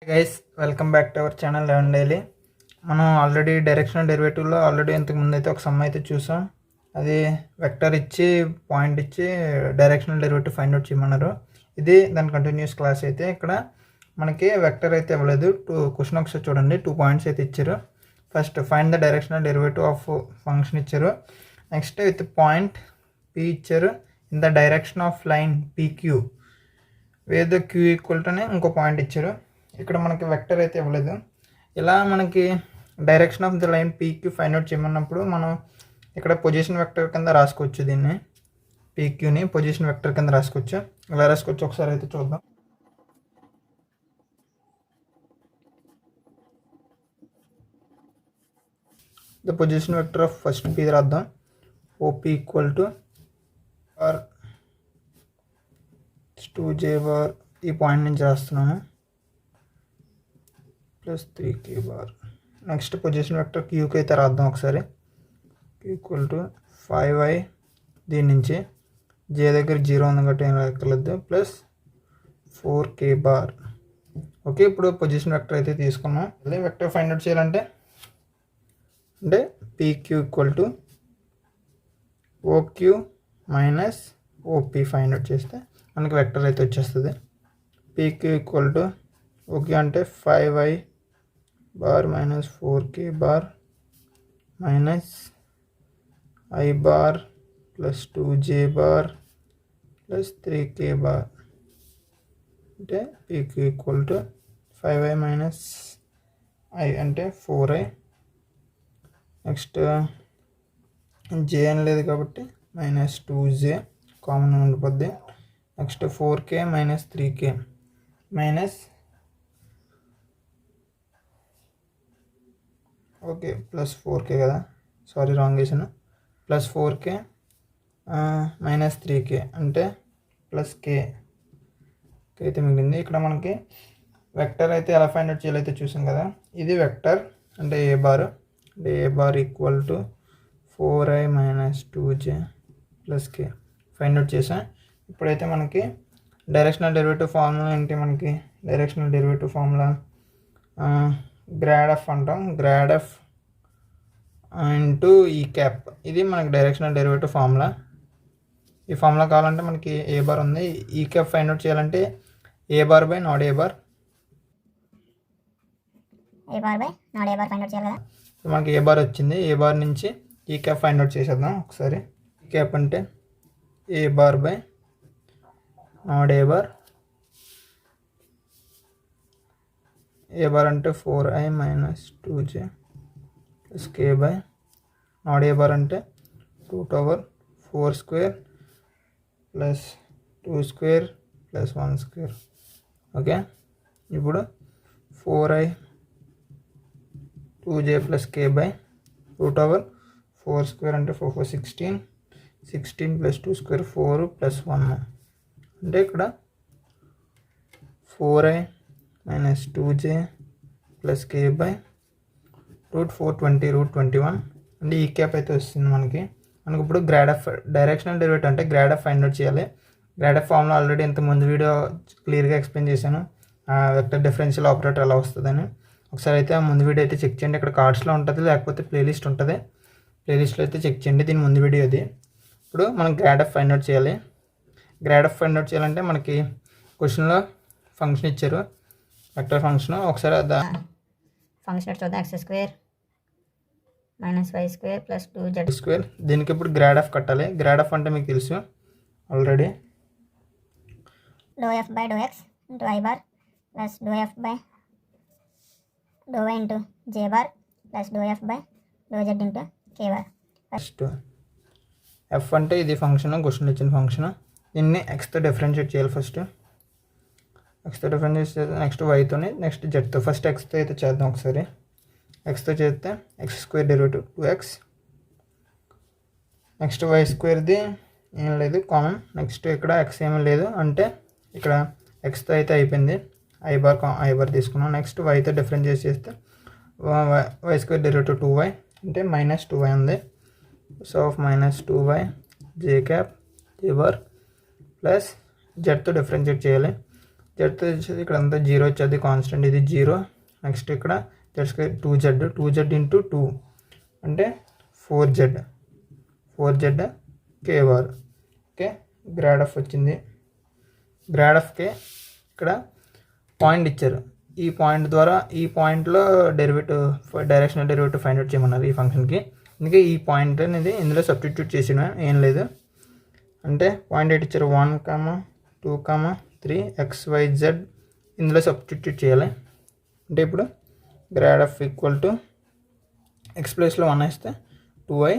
Guys, welcome back to our channel eleven daily. మనం already directional డెరివేటివ్లో ఇంతకుముందు అయితే ఒక సమ్ అయితే చూసాం. అది వెక్టర్ ఇచ్చి పాయింట్ ఇచ్చి డైరెక్షనల్ డెరివేటివ్ ఫైండ్ అవుట్ చేయమన్నారు. ఇది దాని కంటిన్యూస్ క్లాస్. అయితే ఇక్కడ మనకి వెక్టర్ అయితే ఇవ్వలేదు. క్వశ్చన్ ఒకసారి చూడండి. 2 పాయింట్స్ అయితే ఇచ్చారు. First find the directional derivative of function ఇచ్చారు. నెక్స్ట్ విత్ పాయింట్ పీ ఇచ్చారు. In the direction of line P Q where the Q equal to అని ఇంకో పాయింట్ ఇచ్చారు. ఇక్కడ మనకి వెక్టర్ అయితే ఇవ్వలేదు. ఇలా మనకి direction of the line PQ find out చేయమన్నప్పుడు మనం ఇక్కడ పొజిషన్ వెక్టర్ కింద రాసుకోవచ్చు. దీన్ని పీక్యూని పొజిషన్ వెక్టర్ కింద రాసుకోవచ్చు. ఇలా రాసుకోవచ్చు. ఒకసారి అయితే చూద్దాం. The position vector of first P రాద్దాం. OP equal to R 2j bar ఈ పాయింట్ నుంచి రాస్తున్నాను plus 3k bar. Next position vector క్యూకి అయితే రాద్దాం ఒకసారి. ఈక్వల్ టు 5i దీని నుంచి j దగ్గర 0 ఉంది కాబట్టి ఏం రాయక్కర్లేదు ప్లస్ 4k బార్. ఓకే, ఇప్పుడు పొజిషన్ వెక్టర్ అయితే తీసుకున్నాం. అదే వెక్టర్ ఫైండ్ అవుట్ చేయాలంటే pq equal to OQ minus OP find out చేస్తే మనకి వెక్టర్ అయితే వచ్చేస్తుంది. pq ఈక్వల్ టు ఓకే అంటే 5i bar minus 4k bar minus i bar plus 2j bar plus 3k bar అంటే pq equal to 5i minus i అంటే 4i. Next j అని లేదు కాబట్టి మైనస్ 2j కామన్ ఉండిపోద్ది. Next 4k minus 3k minus okay plus 4k కదా, sorry wrong వేసాను. Plus 4k minus 3k అంటే plus k అయితే మిగిలింది. ఇక్కడ మనకి వెక్టర్ అయితే ఎలా ఫైండ్ అవుట్ చేయాలైతే చూసాం కదా. ఇది వెక్టర్ అంటే ఏ బార్ అంటే A bar equal to 4i minus 2j plus k find out చేసాం. ఇప్పుడైతే మనకి డైరెక్షనల్ డెరివేటివ్ ఫార్ములా ఏంటి? మనకి directional derivative formula grad F అంటాం. గ్రాడ్ ఎఫ్ ఇంటూ ఈ క్యాప్. ఇది మనకి డైరెక్షనల్ డెరివేటివ్ ఫార్ములా. ఈ ఫార్ములా కావాలంటే మనకి ఏ బార్ ఉంది. ఈ క్యాప్ ఫైండ్ అవుట్ చేయాలంటే A bar by mod A bar find out చేయాలి కదా. మనకి ఏ బార్ వచ్చింది. ఏ బార్ నుంచి ఈ క్యాప్ ఫైండ్ అవుట్ చేసేద్దాం ఒకసారి. ఈ క్యాప్ అంటే A bar by mod A bar. A bar అంటే 4i minus 2j plus k by mod A bar అంటే 2/4 square plus 2 square plus 1 square. Okay, ఇప్పుడు 4i 2j plus k by 2/4 square అంటే 4 4 16 plus 2 square 4 plus 1 అంటే ఇక్కడ 4i minus 2j plus k by √420 అంటే ఈ cap అయితే వస్తుంది మనకి. ఇప్పుడు గ్రాడ్ ఎఫ్ డైరెక్షనల్ డెరివేటివ్ అంటే గ్రాడ్ ఎఫ్ ఫైండ్ అవుట్ చేయాలి. గ్రాడ్ ఎఫ్ ఫార్ములా ఆల్రెడీ ఇంతకుముందు వీడియో క్లియర్గా ఎక్స్ప్లెయిన్ చేశాను. వెక్టర్ డిఫరెన్షియల్ ఆపరేటర్ ఎలా వస్తుందని. ఒకసారి అయితే ముందు వీడియో అయితే చెక్ చేయండి. ఇక్కడ కార్డ్స్లో ఉంటుంది, లేకపోతే ప్లేలిస్ట్ ఉంటుంది. ప్లేలిస్ట్లో అయితే చెక్ చేయండి. దీని ముందు వీడియో అది. ఇప్పుడు మనం గ్రాడ్ ఎఫ్ ఫైండ్ అవుట్ చేయాలి. గ్రాడ్ ఎఫ్ ఫైండ్ అవుట్ చేయాలంటే మనకి క్వశ్చన్లో ఫంక్షన్ ఇచ్చారు, వెక్టర్ ఫంక్షన్. ఒకసారి ఫంక్షన్ చూద్దాం. x square minus y square plus 2z square. దీనికి ఇప్పుడు గ్రాడ్ ఎఫ్ కట్టాలి. గ్రాడ్ ఎఫ్ అంటే మీకు తెలుసు already. Do F by do X into I bar plus do F by do Y into J bar plus do F by do Z into K bar. First F అంటే ఇది function, question ఇచ్చిన function. దీన్ని ఎక్స్తో differentiate చేయాలి. First ఎక్స్తో differentiate చేస్తే next వైతోని next జెడ్తో. ఫస్ట్ ఎక్స్తో అయితే చేద్దాం ఒకసారి. ఎక్స్తో చేస్తే X square derivative 2x. Next Y స్క్వేర్ది ఏం లేదు కామన్. నెక్స్ట్ ఇక్కడ ఎక్స్ ఏమీ లేదు అంటే ఇక్కడ ఎక్స్తో అయితే అయిపోయింది. ఐ బార్ తీసుకున్నాం. నెక్స్ట్ వైతో డిఫరెన్షియేట్ చేస్తే వై స్క్వేర్ డెరివేటివ్ 2y అంటే మైనస్ 2y ఉంది. So of minus 2y J cap J bar plus జెడ్తో డిఫరెన్షియేట్ చేయాలి. జెడ్తో వచ్చేది ఇక్కడ అంతా జీరో వచ్చేది కాన్స్టెంట్, ఇది జీరో. నెక్స్ట్ ఇక్కడ జెడ్ స్క్వేర్ 2z ఇంటూ 2 అంటే 4z K bar. Okay, grad of వచ్చింది. గ్రాడ్ ఆఫ్కే ఇక్కడ పాయింట్ ఇచ్చారు, ఈ పాయింట్ ద్వారా ఈ పాయింట్లో డైరెక్షనల్ డెరివేటివ్ ఫైండ్ అవుట్ చేయమన్నారు ఈ ఫంక్షన్కి. అందుకే ఈ పాయింట్ అనేది ఇందులో సబ్స్టిట్యూట్ చేసిన ఏం లేదు. అంటే పాయింట్ ఎయిట్ ఇచ్చారు 1, 2, 3 XYZ ఇందులో సబ్స్టిట్యూట్ చేయాలి. అంటే ఇప్పుడు grad of equal to X ప్లేస్లో 1 వేస్తే 2y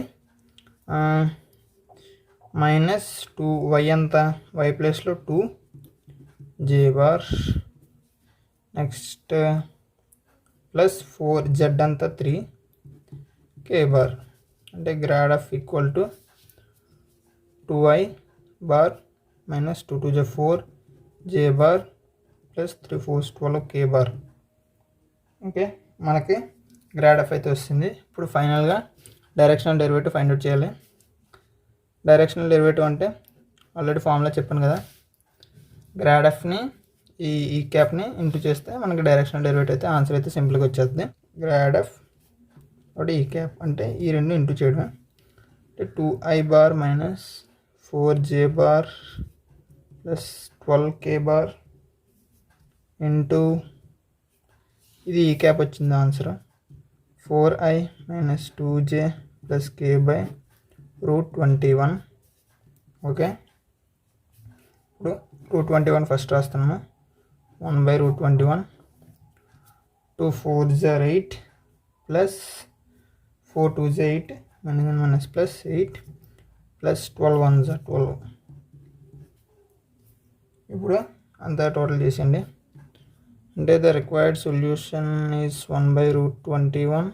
మైనస్ 2y అంత y ప్లేస్లో 2j bar. Next plus 4z అంతా 3k బార్. అంటే grad of equal to 2y bar minus 2 2 4 j bar plus 3 4 12k bar. Okay, మనకి గ్రాడ్ ఆఫ్ అయితే వస్తుంది. ఇప్పుడు ఫైనల్గా డైరెక్షనల్ డెరివేటివ్ ఫైండ్ అవుట్ చేయాలి. డైరెక్షనల్ డెరివేటివ్ అంటే ఆల్రెడీ ఫార్ములా చెప్పాను కదా, గ్రాడ్ ఆఫ్ని ఈ క్యాప్ని ఇంటూ చేస్తే మనకి డైరెక్షనల్ డెరివేటివ్ అయితే ఆన్సర్ అయితే సింపుల్గా వచ్చేస్తుంది. గ్రాడ్ ఆఫ్ ఒకటి ఈ క్యాప్ అంటే ఈ రెండు ఇంటూ చేయడం అంటే 2i bar minus 4j bar plus 12k bar into ఇది ఈ క్యాప్ వచ్చింది answer 4i minus 2j plus k by √21. Okay, ఇప్పుడు √21 ఫస్ట్ రాస్తున్నాము. 1/√21 2 4s are 8 plus 4 2s 8 minus plus 8 plus 12 1s are 12. ఇప్పుడు అంతా టోటల్ చేసేయండి. అంటే the required solution is 1/√21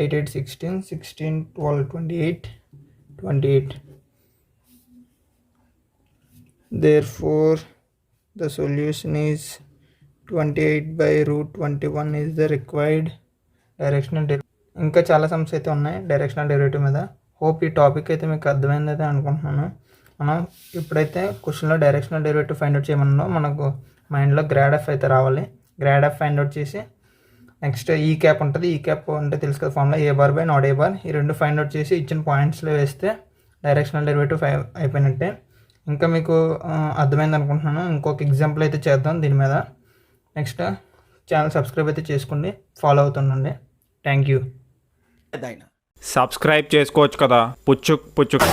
8 8 16 16 12 28 28. Therefore the solution is 28/√21 is the required directional derivative. ఇంకా చాలా sums అయితే ఉన్నాయి డైరెక్షనల్ డెరివేటివ్ మీద. హోప్ ఈ టాపిక్ అయితే మీకు అర్థమైందైతే అనుకుంటున్నాను. మనం ఇప్పుడైతే క్వశ్చన్లో డైరెక్షనల్ డెరివేటివ్ ఫైండ్ అవుట్ చేయమన్నా మనకు మైండ్లో గ్రాడ్ ఆఫ్ అయితే రావాలి. గ్రాడ్ ఆఫ్ ఫైండ్ అవుట్ చేసి నెక్స్ట్ ఈ క్యాప్ ఉంటుంది, ఈ క్యాప్ అంటే తెలుసు కదా formula A bar by mod A bar. ఈ రెండు ఫైండ్ అవుట్ చేసి ఇచ్చిన పాయింట్స్లో వేస్తే డైరెక్షనల్ డెరివేటివ్ అయిపోయినట్టే. ఇంకా మీకు అర్థమైంది అనుకుంటున్నాను. ఇంకొక ఎగ్జాంపుల్ అయితే చేద్దాం దీని మీద. నెక్స్ట్ ఛానల్ సబ్స్క్రైబ్ అయితే చేసుకోండి, ఫాలో అవుతుండండి. Thank you. సబ్స్క్రైబ్ చేసుకోవచ్చు కదా పుచ్చుక్ పుచ్చుక్.